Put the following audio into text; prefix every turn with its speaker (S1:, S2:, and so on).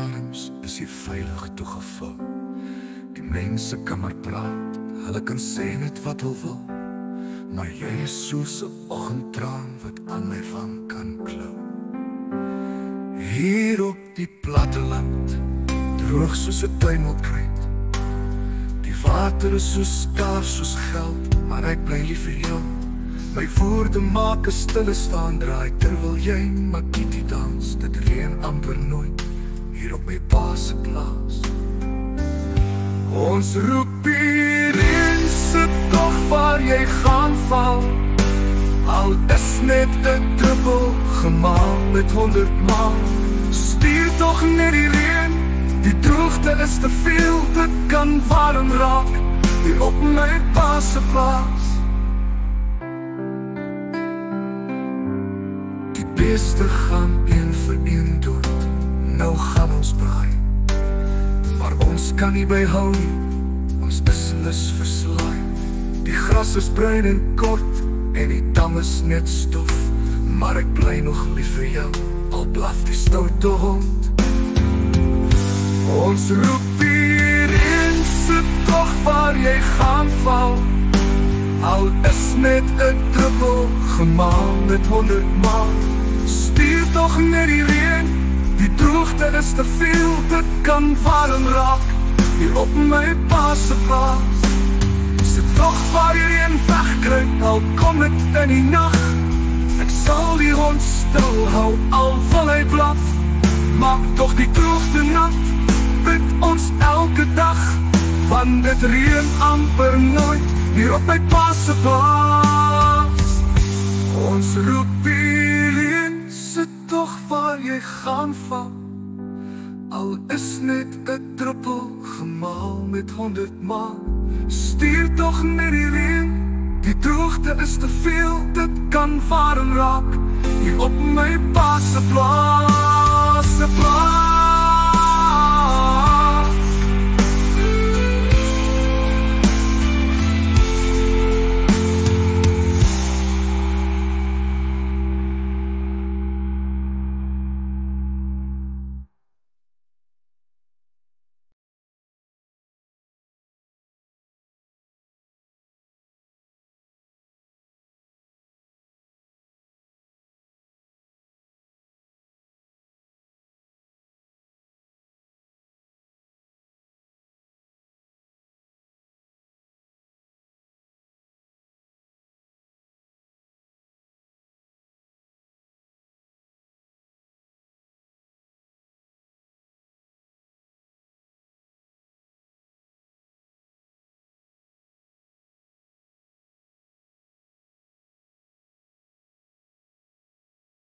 S1: adems is jy veilig toegevou. Die mense kan maar praat, hulle kan sê net wat hulle wil, maar jy is soos 'n oggendtraan wat aan my wang kan klou. Hier op die platteland, droog soos 'n tuimelkruid. Die water is so skaars soos geld, maar ek bly lief vir jou. My woorde maak 'n stille staan draai, terwyl jy makiti dans. Dit reën amper nooit, hier op my pa se plaas. Ons roep hierin, sit tog waar jy gaan val. Al is net 'n druppel gemaal met 100 maal. Stuur tog net die reën, die droogte is te veel. Dit kan warm raak, hier op my pa se plaas. Die beeste gaan een vir een dood, nou gaan ons braai. Maar ons kan nie byhou nie, ons is lus verslaai. Die gras is bruin en kort, en die dam is net stof. Maar ek bly nog lief vir jou, al blaf die stoute hond. Ons roep hierin, sit tog waar jy gaan val. Al is net 'n druppel gemaal met 100 maal. Stuur tog net die reën, die droogte is te veel. Dit kan warm raak, hier op my pa se plaas. Sit tog waar jy reën wegkruip, al kom dit in die nag. Ek sal die hond stil hou, al wil hy blaf. Maak tog die droogte nat, bid ons elke dag. Want dit reën amper nooit, hier op my pa se plaas. Ons roep hierin, sit tog waar jy gaan val. Al is net 'n druppel gemaal met 100 maal. Stuur tog net die reën, die droogte is te veel. Dit kan warm raak, hier op my pa se plaas.